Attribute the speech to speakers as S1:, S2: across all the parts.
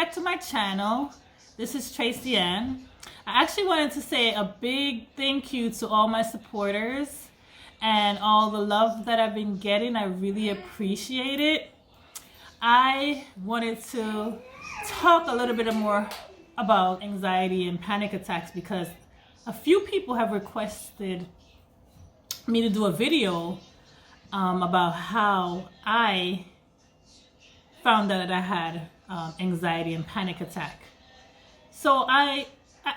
S1: back to my channel. This is Tracy Ann. I actually wanted to say a big thank you to all my supporters and all the love that I've been getting. I really appreciate it. I wanted to talk a little bit more about anxiety and panic attacks because a few people have requested me to do a video about how I found out that I had anxiety and panic attack. So I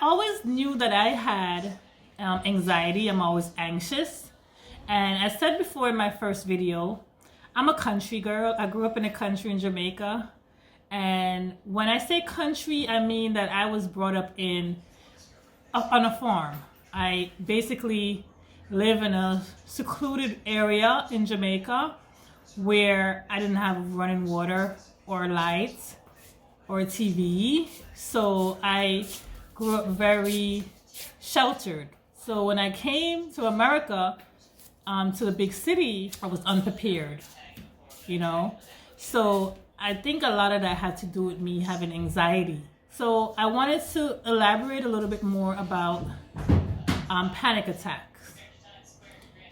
S1: always knew that I had anxiety. I'm always anxious. And as said before in my first video, I'm a country girl. I grew up in a country in Jamaica. And when I say country, I mean that I was brought up on a farm. I basically live in a secluded area in Jamaica where I didn't have running water or lights or TV. So I grew up very sheltered. So when I came to America, to the big city, I was unprepared, you know? So I think a lot of that had to do with me having anxiety. So I wanted to elaborate a little bit more about panic attacks.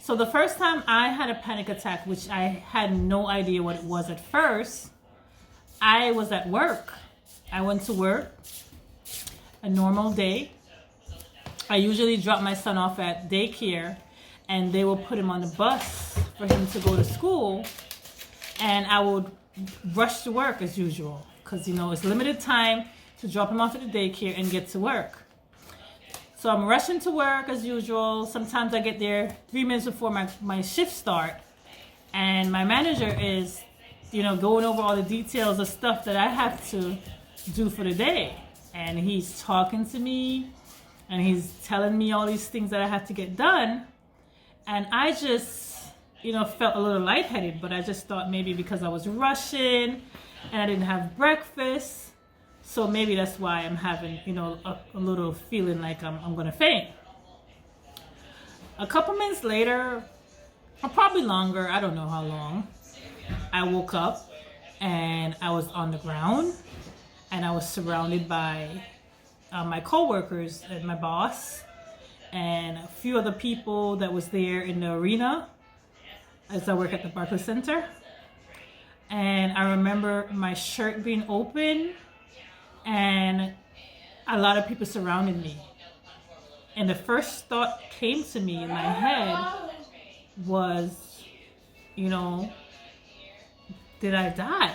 S1: So the first time I had a panic attack, which I had no idea what it was at first, I was at work. I went to work, a normal day. I usually drop my son off at daycare and they will put him on the bus for him to go to school. And I would rush to work as usual because, you know, it's limited time to drop him off at the daycare and get to work. So I'm rushing to work as usual. Sometimes I get there 3 minutes before my shift start. And my manager is, you know, going over all the details of stuff that I have to do for the day. And he's talking to me and he's telling me all these things that I have to get done. And I just, you know, felt a little lightheaded, but I just thought maybe because I was rushing and I didn't have breakfast. So maybe that's why I'm having, you know, a little feeling like I'm going to faint. A couple minutes later, or probably longer, I don't know how long, I woke up and I was on the ground and I was surrounded by my coworkers and my boss and a few other people that was there in the arena as I work at the Barclays Center. And I remember my shirt being open and a lot of people surrounded me. And the first thought came to me in my head was, you know, did I die?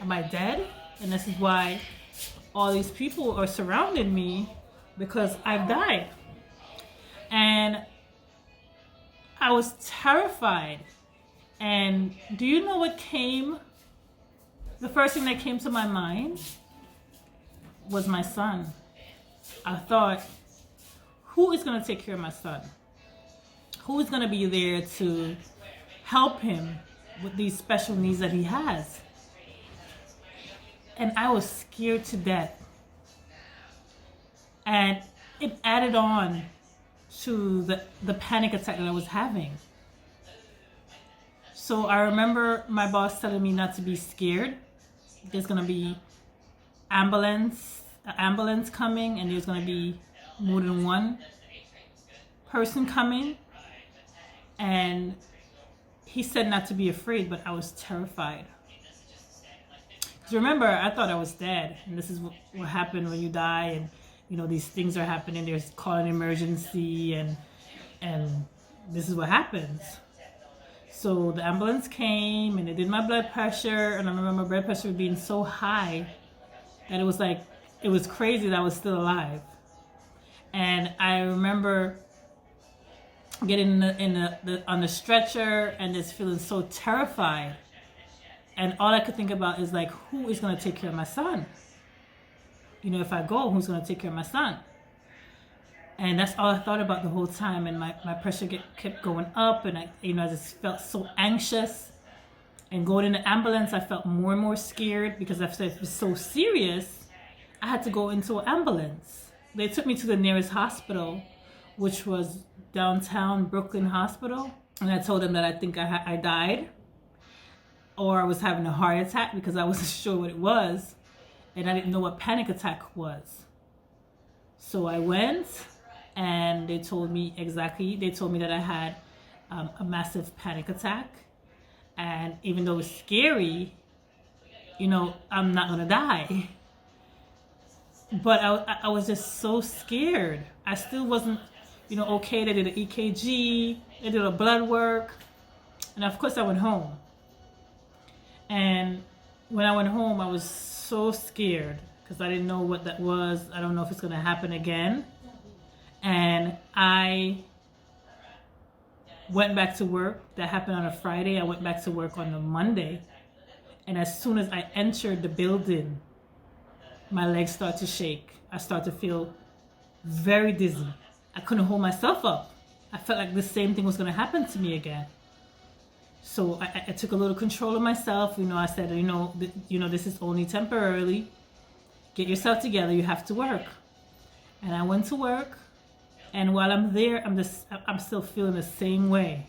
S1: Am I dead? And this is why all these people are surrounding me, because I've died. And I was terrified. And do you know what came? The first thing that came to my mind was my son. I thought, who is going to take care of my son? Who is going to be there to help him with these special needs that he has? And I was scared to death. And it added on to the panic attack that I was having. So I remember my boss telling me not to be scared. There's going to be ambulance coming, and there's going to be more than one person coming. And he said not to be afraid, but I was terrified. Because remember, I thought I was dead, and this is what happened when you die, and you know these things are happening. There's calling an emergency, and this is what happens. So the ambulance came and they did my blood pressure, and I remember my blood pressure being so high that it was crazy that I was still alive. And I remember getting on the stretcher and just feeling so terrified. And all I could think about is like, who is going to take care of my son? You know, if I go, who's going to take care of my son? And that's all I thought about the whole time. And my pressure kept going up, and I just felt so anxious. And going in the ambulance, I felt more and more scared because if it was so serious, I had to go into an ambulance. They took me to the nearest hospital, which was downtown Brooklyn Hospital. And I told them that I think I died or I was having a heart attack because I wasn't sure what it was. and I didn't know what panic attack was. So I went, and they told me that I had a massive panic attack. And even though it was scary, I'm not gonna die. But I was just so scared. I still wasn't, okay. They did an EKG, they did a blood work, and of course I went home. And when I went home, I was so scared because I didn't know what that was. I don't know if it's gonna happen again. And I went back to work. That happened on a Friday. I went back to work on a Monday. And as soon as I entered the building, my legs started to shake. I started to feel very dizzy. I couldn't hold myself up. I felt like the same thing was going to happen to me again. So I took a little control of myself. I said, this is only temporarily. Get yourself together. You have to work. And I went to work. And while I'm there, I'm still feeling the same way.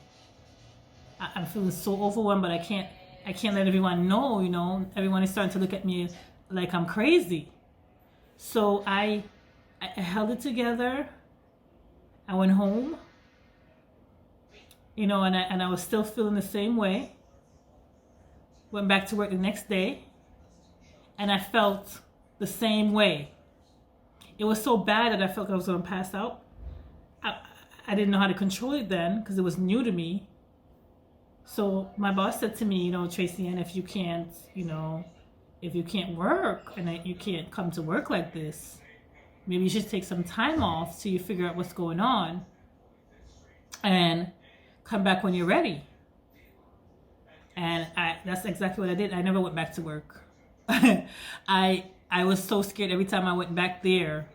S1: I'm feeling so overwhelmed, but I can't let everyone know, everyone is starting to look at me like I'm crazy. So I held it together. I went home, and I was still feeling the same way. Went back to work the next day, and I felt the same way. It was so bad that I felt like I was going to pass out. I didn't know how to control it then because it was new to me. So my boss said to me, Tracy, and if you can't work and you can't come to work like this, maybe you should take some time off till you figure out what's going on and come back when you're ready. And that's exactly what I did. I never went back to work. I was so scared every time I went back there.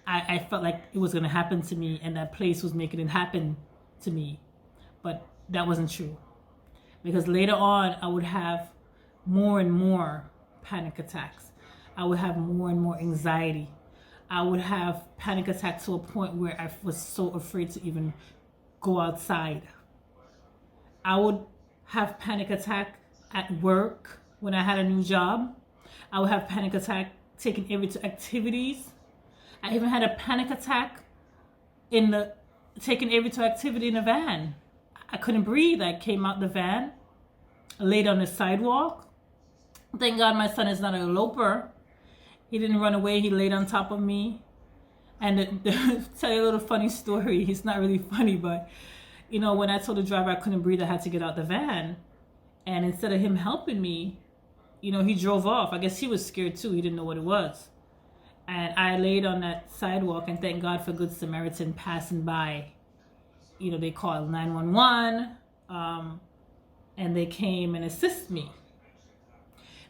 S1: I felt like it was going to happen to me, and that place was making it happen to me. But that wasn't true. Because later on, I would have more and more panic attacks. I would have more and more anxiety. I would have panic attacks to a point where I was so afraid to even go outside. I would have panic attack at work when I had a new job. I would have panic attack taking Avery to activities. I even had a panic attack taking Avery to activity in a van. I couldn't breathe. I came out the van, laid on the sidewalk. Thank God my son is not an eloper. He didn't run away. He laid on top of me. And to tell you a little funny story, it's not really funny, but when I told the driver I couldn't breathe, I had to get out the van. And instead of him helping me, he drove off. I guess he was scared too. He didn't know what it was. And I laid on that sidewalk, and thank God for Good Samaritan passing by. They called 911, and they came and assist me.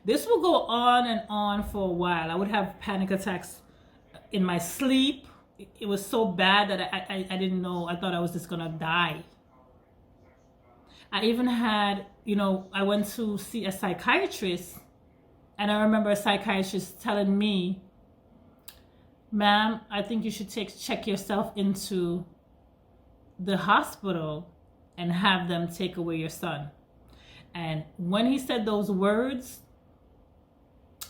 S1: This will go on and on for a while. I would have panic attacks in my sleep. It was so bad that I didn't know. I thought I was just going to die. I even had, I went to see a psychiatrist, and I remember a psychiatrist telling me, ma'am, I think you should check yourself into the hospital and have them take away your son. And when he said those words,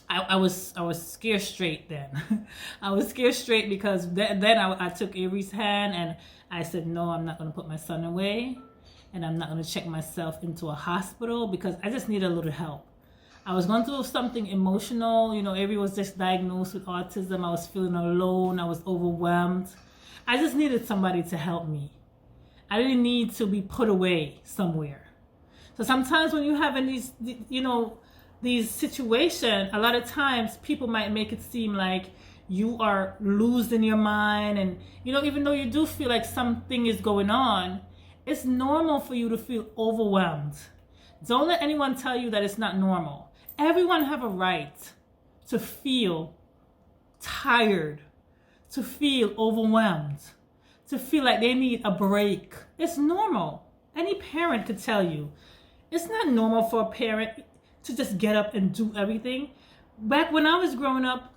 S1: I was scared straight then. I was scared straight because then I took Avery's hand and I said, no, I'm not going to put my son away, and I'm not going to check myself into a hospital because I just need a little help. I was going through something emotional. Avery was just diagnosed with autism. I was feeling alone. I was overwhelmed. I just needed somebody to help me. I didn't need to be put away somewhere. So sometimes when you have in these situations, a lot of times people might make it seem like you are losing your mind. And, even though you do feel like something is going on, it's normal for you to feel overwhelmed. Don't let anyone tell you that it's not normal. Everyone have a right to feel tired, to feel overwhelmed, to feel like they need a break. It's normal. Any parent could tell you. It's not normal for a parent to just get up and do everything. Back when I was growing up,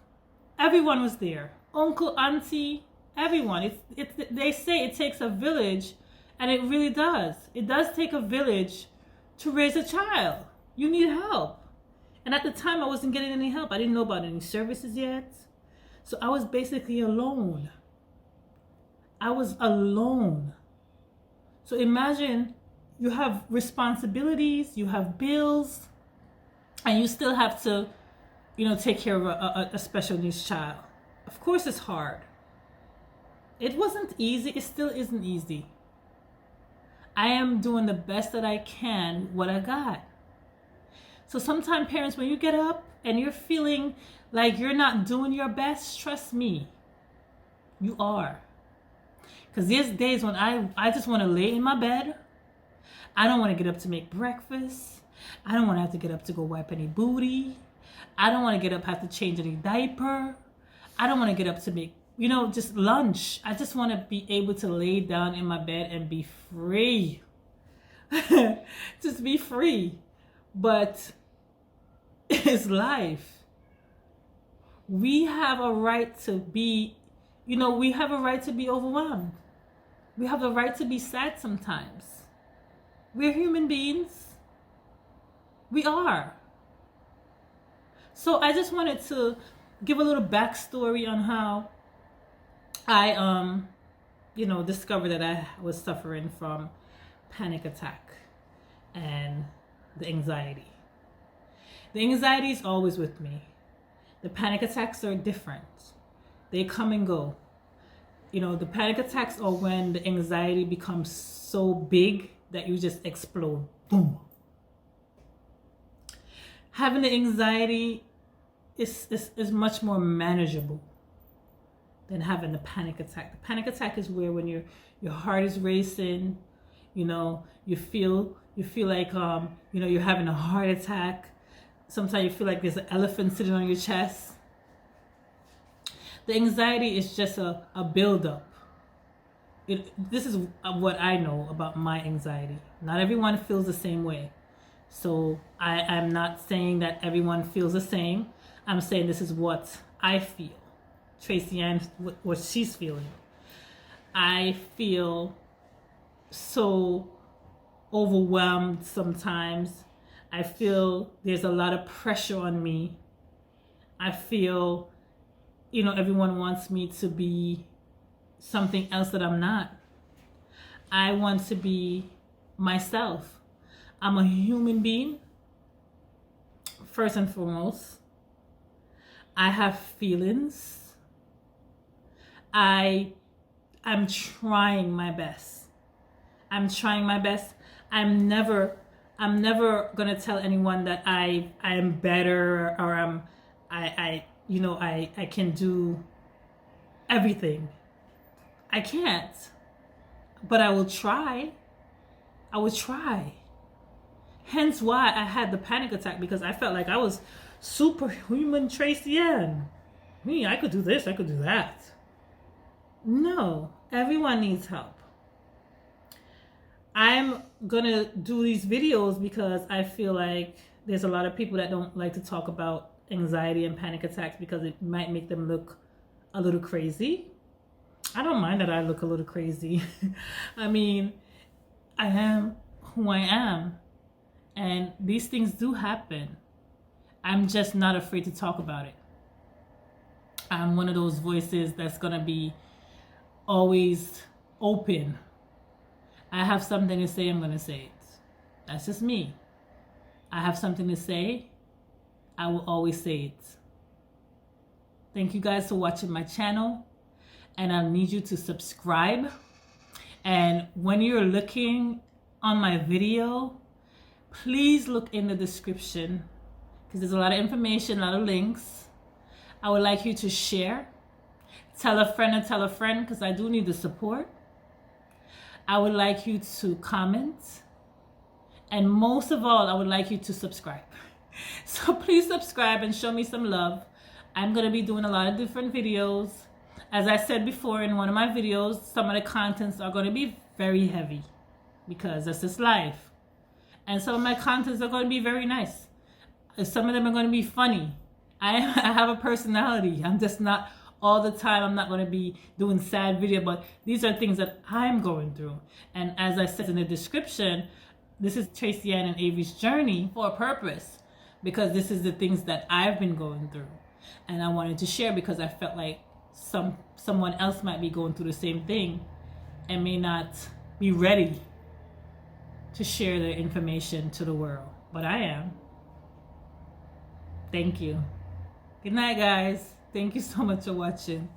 S1: everyone was there. Uncle, auntie, everyone. They say it takes a village, and it really does. It does take a village to raise a child. You need help. And at the time, I wasn't getting any help. I didn't know about any services yet. So I was basically alone. I was alone. So imagine you have responsibilities, you have bills, and you still have to, take care of a special needs child. Of course it's hard. It wasn't easy. It still isn't easy. I am doing the best that I can, what I got. So sometimes parents, when you get up and you're feeling like you're not doing your best, trust me, you are. Because there's days when I just want to lay in my bed. I don't want to get up to make breakfast. I don't want to have to get up to go wipe any booty. I don't want to get up, have to change any diaper. I don't want to get up to make, just lunch. I just want to be able to lay down in my bed and be free. Just be free. But it's life. We have a right to be, we have a right to be overwhelmed. We have a right to be sad sometimes. We're human beings. We are. So I just wanted to give a little backstory on how I, discovered that I was suffering from panic attack and the anxiety. The anxiety is always with me. The panic attacks are different. They come and go. The panic attacks are when the anxiety becomes so big that you just explode. Boom. Having the anxiety is much more manageable than having the panic attack. The panic attack is where when your heart is racing, you feel like you're having a heart attack. Sometimes you feel like there's an elephant sitting on your chest. The anxiety is just a buildup. This is what I know about my anxiety. Not everyone feels the same way. So I'm not saying that everyone feels the same. I'm saying this is what I feel. Tracy Ann, what she's feeling. I feel so overwhelmed sometimes. I feel there's a lot of pressure on me. I feel, everyone wants me to be something else that I'm not. I want to be myself. I'm a human being, first and foremost. I have feelings. I'm trying my best. I'm trying my best. I'm never gonna tell anyone that I am better or I can do everything. I can't, but I will try. I will try. Hence why I had the panic attack, because I felt like I was superhuman Tracy Ann. Me, I could do this, I could do that. No, everyone needs help. I'm gonna do these videos because I feel like there's a lot of people that don't like to talk about anxiety and panic attacks because it might make them look a little crazy. I don't mind that I look a little crazy. I mean, I am who I am, and these things do happen. I'm just not afraid to talk about it. I'm one of those voices that's gonna be always open. I have something to say, I'm gonna say it. That's just me. I have something to say, I will always say it. Thank you guys for watching my channel, and I need you to subscribe. And when you're looking on my video, please look in the description because there's a lot of information, a lot of links. I would like you to share, tell a friend and tell a friend, because I do need the support. I would like you to comment, and most of all, I would like you to subscribe. So please subscribe and show me some love. I'm going to be doing a lot of different videos. As I said before in one of my videos, some of the contents are going to be very heavy because that's just life. And some of my contents are going to be very nice. Some of them are going to be funny. I have a personality. I'm just not all the time. I'm not going to be doing sad video, but these are things that I'm going through. And as I said in the description, this is Tracy Ann and Avi's journey for a purpose. because this is the things that I've been going through. And I wanted to share because I felt like someone else might be going through the same thing and may not be ready to share their information to the world. But I am. Thank you. Good night, guys. Thank you so much for watching.